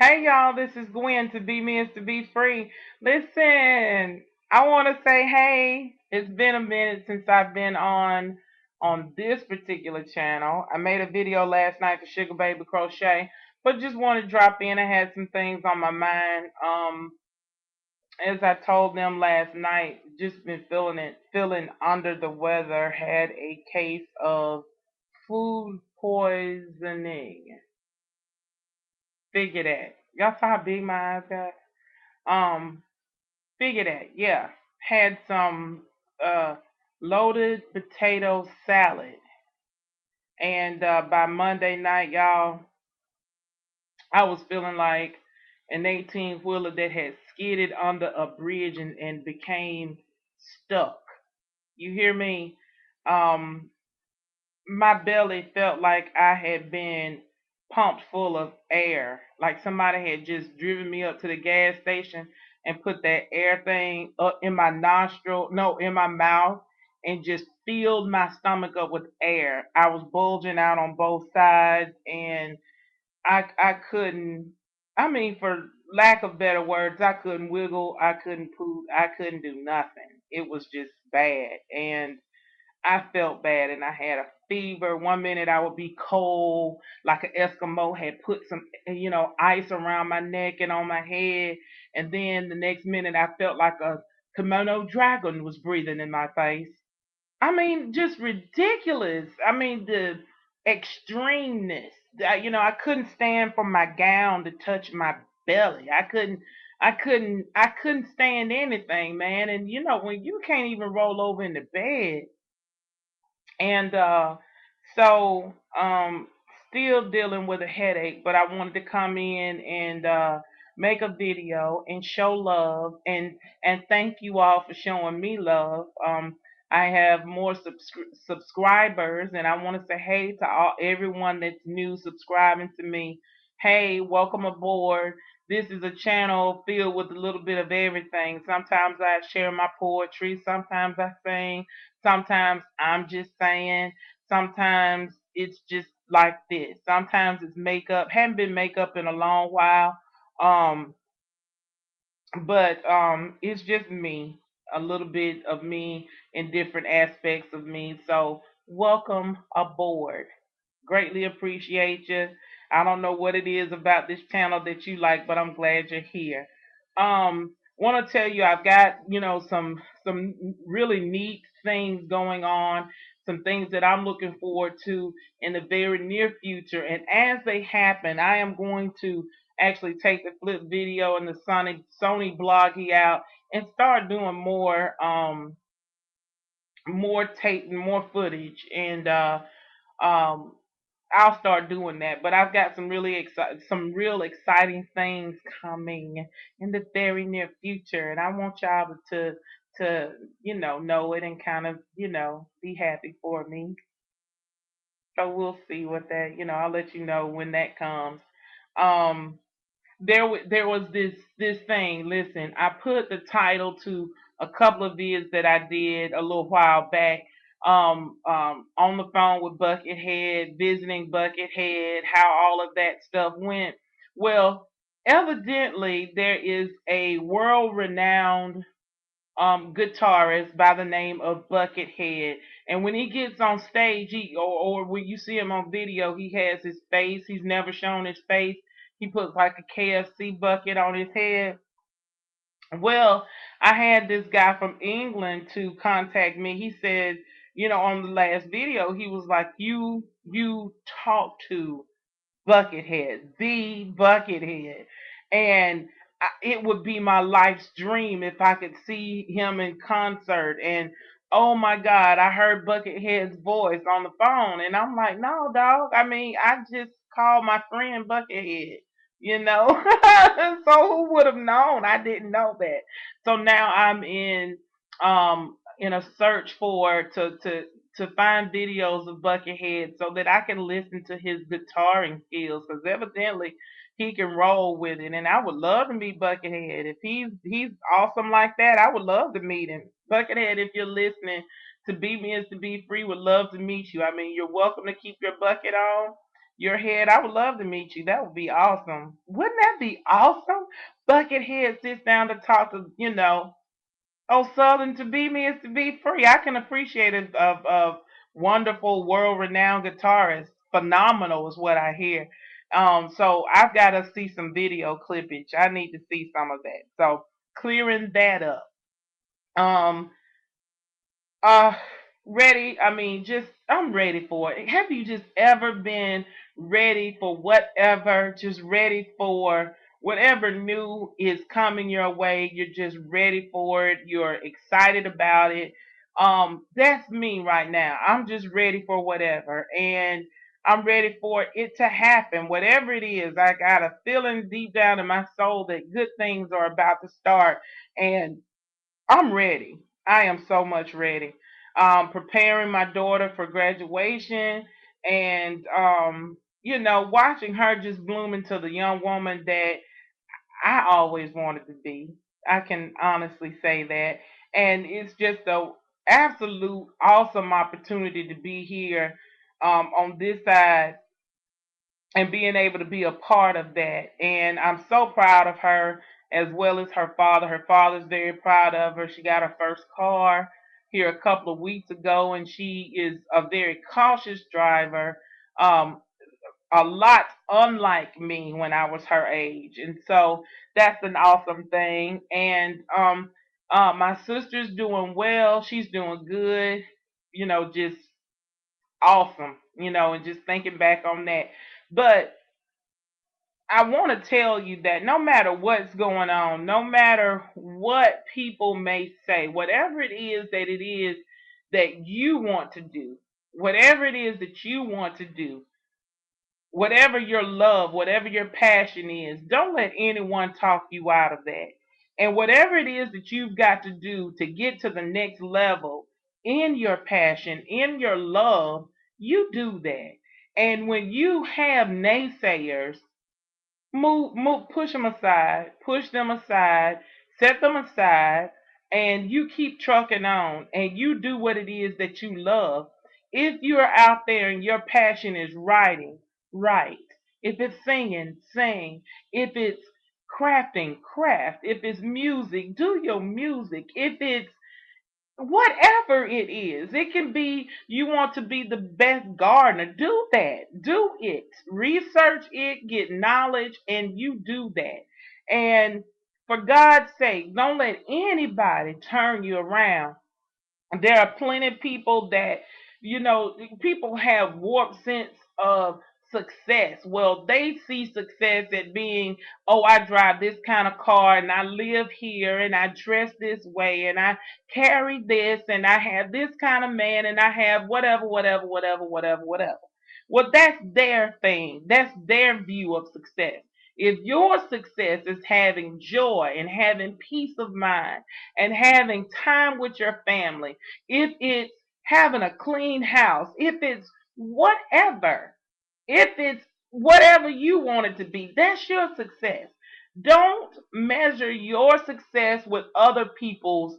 Hey y'all, this is Gwen. To be me is to be free. Listen, I want to say hey. It's been a minute since I've been on this particular channel. I made a video last night for Sugar Baby Crochet, but just want to drop in. I had some things on my mind. As I told them last night, just been feeling under the weather. Had a case of food poisoning. Figure that. Y'all saw how big my eyes got? Um, Figure that. Yeah. Had some uh loaded potato salad. And by Monday night, y'all, I was feeling like an 18 wheeler that had skidded under a bridge and became stuck. You hear me? Um, my belly felt like I had been pumped full of air, like somebody had just driven me up to the gas station and put that air thing up in my nostril, no, in my mouth, and just filled my stomach up with air. I was bulging out on both sides, and I couldn't. I mean, for lack of better words, I couldn't wiggle, I couldn't poop, I couldn't do nothing. It was just bad, and I felt bad and I had a fever. One minute I would be cold, like an Eskimo had put some, ice around my neck and on my head. And then the next minute I felt like a kimono dragon was breathing in my face. I mean, just ridiculous. I mean, the extremeness. I couldn't stand for my gown to touch my belly. I couldn't stand anything, man. And when you can't even roll over in the bed, and still dealing with a headache, but I wanted to come in and make a video and show love and thank you all for showing me love. I have more subscribers, and I want to say hey to everyone that's new subscribing to me. Hey, welcome aboard. This is a channel filled with a little bit of everything. Sometimes I share my poetry, sometimes I sing, sometimes I'm just saying. Sometimes it's just like this. Sometimes it's makeup. Haven't been makeup in a long while. Um, but it's just me. A little bit of me in different aspects of me. So welcome aboard. Greatly appreciate you. I don't know what it is about this channel that you like, but I'm glad you're here. Want to tell you I've got, some really neat things going on, some things that I'm looking forward to in the very near future. And as they happen, I am going to actually take the flip video and the Sony bloggy out and start doing more tape and more footage, and um I'll start doing that. But I've got some real exciting things coming in the very near future, and I want y'all to know it and kind of be happy for me. So we'll see what that, I'll let you know when that comes. Um, there was this thing. Listen, I put the title to a couple of videos that I did a little while back. On the phone with Buckethead, visiting Buckethead, how all of that stuff went. Well, evidently there is a world-renowned guitarist by the name of Buckethead. And when he gets on stage, or when you see him on video, he has his face. He's never shown his face. He puts like a KFC bucket on his head. Well, I had this guy from England to contact me. He said, on the last video, he was like, you talk to Buckethead, the Buckethead. And it would be my life's dream if I could see him in concert. And oh my God, I heard Buckethead's voice on the phone. And I'm like, no, dog. I mean, I just called my friend Buckethead, you know? So who would have known? I didn't know that. So now I'm in a search to find videos of Buckethead so that I can listen to his guitaring skills, because evidently he can roll with it. And I would love to meet Buckethead. If he's awesome like that, I would love to meet him. Buckethead, if you're listening, to be me is to be free, would love to meet you. I mean, you're welcome to keep your bucket on. your head. I would love to meet you. That would be awesome. Wouldn't that be awesome? Buckethead sits down to talk to, oh, Southern, to be me is to be free. I can appreciate it of wonderful, world-renowned guitarist. Phenomenal is what I hear. So I've got to see some video clippage. I need to see some of that. So clearing that up. Um, uh, ready. I mean, just I'm ready for it. Have you just ever been ready for whatever? Just ready for whatever new is coming your way. You're just ready for it. You're excited about it. That's me right now. I'm just ready for whatever, and I'm ready for it to happen. Whatever it is, I got a feeling deep down in my soul that good things are about to start, and I'm ready. I am so much ready. Preparing my daughter for graduation and, watching her just bloom into the young woman that I always wanted to be. I can honestly say that. And it's just a absolute awesome opportunity to be here on this side and being able to be a part of that. And I'm so proud of her as well as her father. Her father's very proud of her. She got her first car here a couple of weeks ago, and she is a very cautious driver. Um, a lot unlike me when I was her age, and so that's an awesome thing. And my sister's doing well. She's doing good. Just awesome. And just thinking back on that, but I want to tell you that no matter what's going on, no matter what people may say, whatever it is that you want to do, whatever it is that you want to do, whatever your love, whatever your passion is, don't let anyone talk you out of that. And whatever it is that you've got to do to get to the next level in your passion, in your love, you do that. And when you have naysayers, push them aside, set them aside, and you keep trucking on and you do what it is that you love. If you're out there and your passion is writing, write. If it's singing, sing. If it's crafting, craft. If it's music, do your music. If it's whatever it is, it can be you want to be the best gardener, do that, do it, research it, get knowledge, and you do that. And for God's sake, don't let anybody turn you around. There are plenty of people that, people have warped sense of success. Well, they see success at being, oh, I drive this kind of car and I live here and I dress this way and I carry this and I have this kind of man and I have whatever, whatever, whatever, whatever, whatever. Well, that's their thing. That's their view of success. If your success is having joy and having peace of mind and having time with your family, if it's having a clean house, if it's whatever, if it's whatever you want it to be, that's your success. Don't measure your success with other people's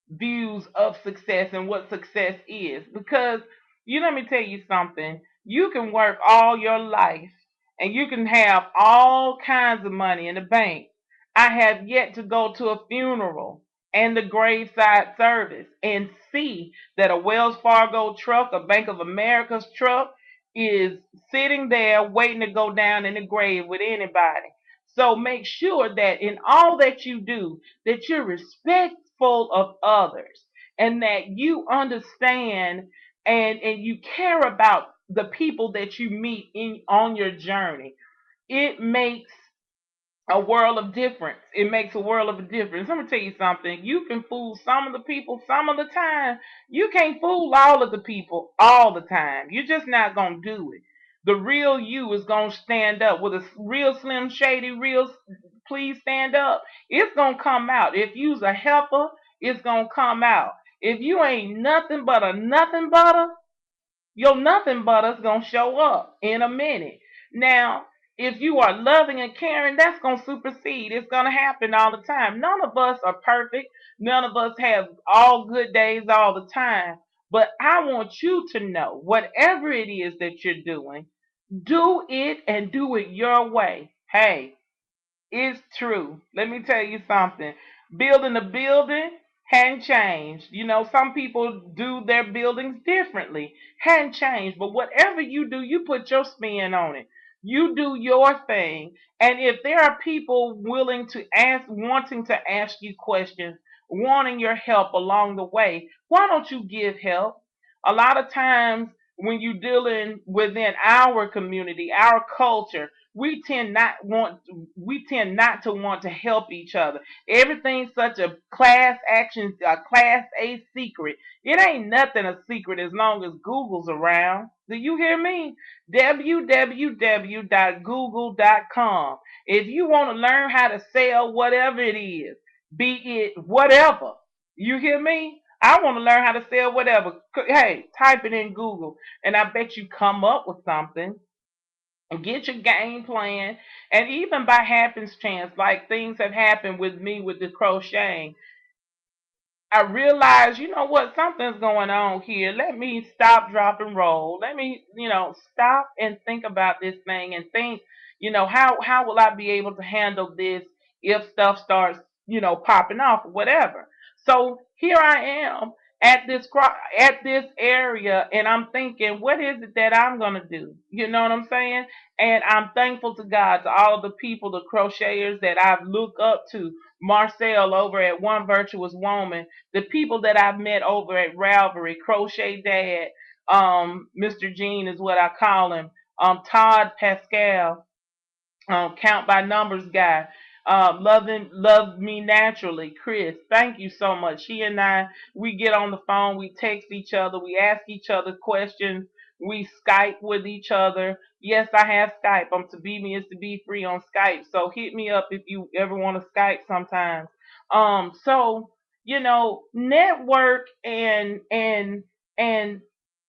views of success and what success is. Because let me tell you something. You can work all your life and you can have all kinds of money in the bank. I have yet to go to a funeral and the graveside service and see that a Wells Fargo truck, a Bank of America's truck, is sitting there waiting to go down in the grave with anybody. So make sure that in all that you do, that you're respectful of others and that you understand and you care about the people that you meet in on your journey. It makes a world of difference. It makes a world of a difference. I'm gonna tell you something. You can fool some of the people some of the time. You can't fool all of the people all the time. You're just not gonna do it. The real you is gonna stand up with a real Slim Shady, real please stand up. It's gonna come out. If you's a helper, it's gonna come out. If you ain't nothing but a nothing butter, your nothing butter's gonna show up in a minute. Now, if you are loving and caring, that's gonna supersede. It's gonna happen all the time. None of us are perfect. None of us have all good days all the time. But I want you to know, whatever it is that you're doing, Do it and do it your way. Hey, it's true. Let me tell you something. Building a building hadn't changed. You know, some people do their buildings differently. Hadn't changed. But whatever you do, you put your spin on it. You do your thing. And if there are people willing to ask, wanting to ask you questions, wanting your help along the way, why don't you give help? A lot of times when you're dealing within our community, our culture, we tend not to want to help each other. Everything's such a class action, a class A secret. It ain't nothing a secret as long as Google's around. Do you hear me? www.google.com. If you want to learn how to sell whatever it is, be it whatever, you hear me? I want to learn how to sell whatever. Hey, type it in Google, and I bet you come up with something and get your game plan. And even by happenstance, like things have happened with me with the crocheting, I realized, you know what, something's going on here. Let me stop, drop, and roll. Let me, stop and think about this thing and think, how will I be able to handle this if stuff starts, popping off or whatever. So here I am at this area, and I'm thinking, what is it that I'm gonna do? You know what I'm saying? And I'm thankful to God, to all of the people, the crocheters that I've looked up to. Marcel over at One Virtuous Woman, the people that I've met over at Ravelry, Crochet Dad, Mr. Gene is what I call him, Todd Pascal, Count by Numbers guy, love me naturally, Chris. Thank you so much. She and I, we get on the phone, we text each other, we ask each other questions, we Skype with each other. Yes, I have Skype. I'm TOBEMEIS2BFREE on Skype. So hit me up if you ever want to Skype sometimes. So network and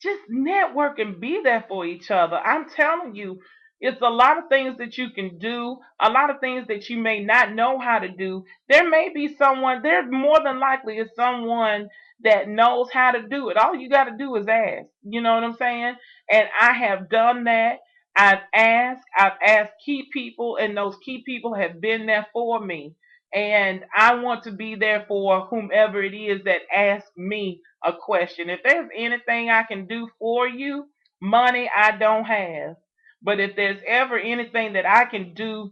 just network and be there for each other. I'm telling you, it's a lot of things that you can do, a lot of things that you may not know how to do. There more than likely is someone that knows how to do it. All you got to do is ask. You know what I'm saying? And I have done that. I've asked key people, and those key people have been there for me. And I want to be there for whomever it is that asks me a question. If there's anything I can do for you, money I don't have. But if there's ever anything that I can do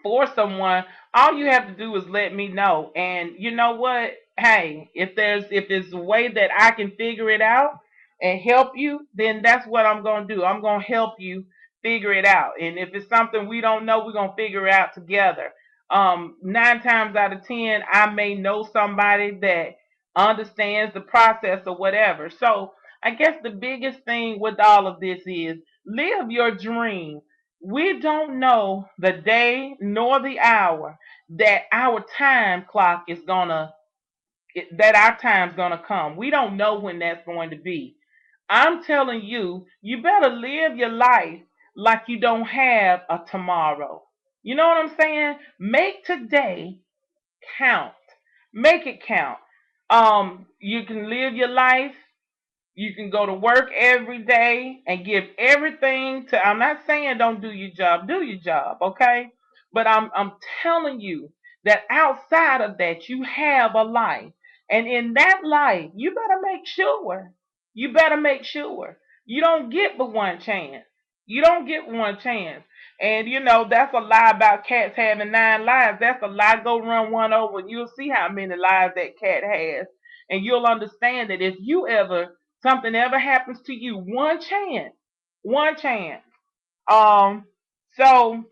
for someone, all you have to do is let me know. And you know what? Hey, if there's a way that I can figure it out and help you, then that's what I'm gonna do. I'm gonna help you figure it out. And if it's something we don't know, we're gonna figure it out together. 9 times out of 10, I may know somebody that understands the process or whatever. So I guess the biggest thing with all of this is live your dream. We don't know the day nor the hour that our time clock is gonna that our time's gonna come. We don't know when that's going to be. I'm telling you, you better live your life like you don't have a tomorrow. You know what I'm saying? Make today count. Make it count. You can live your life, you can go to work every day and give everything to. I'm not saying don't do your job, okay? But I'm telling you that outside of that you have a life. And in that life, you better make sure you don't get but one chance. You don't get one chance. And that's a lie about cats having 9 lives. That's a lie. Go run one over and you'll see how many lives that cat has. And you'll understand that if you ever something ever happens to you, one chance. Um, so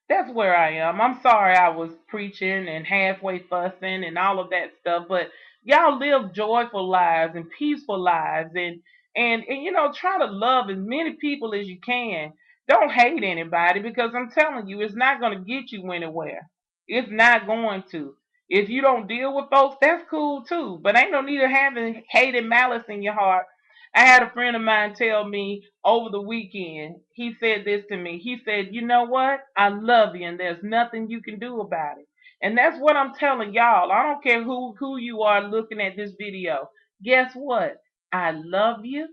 that's where I am. I'm sorry I was preaching and halfway fussing and all of that stuff, but y'all live joyful lives and peaceful lives and try to love as many people as you can. Don't hate anybody because I'm telling you, it's not going to get you anywhere. It's not going to. If you don't deal with folks, that's cool too. But ain't no need of having hate and malice in your heart. I had a friend of mine tell me over the weekend, he said this to me. He said, you know what? I love you and there's nothing you can do about it. And that's what I'm telling y'all. I don't care who you are looking at this video. Guess what? I love you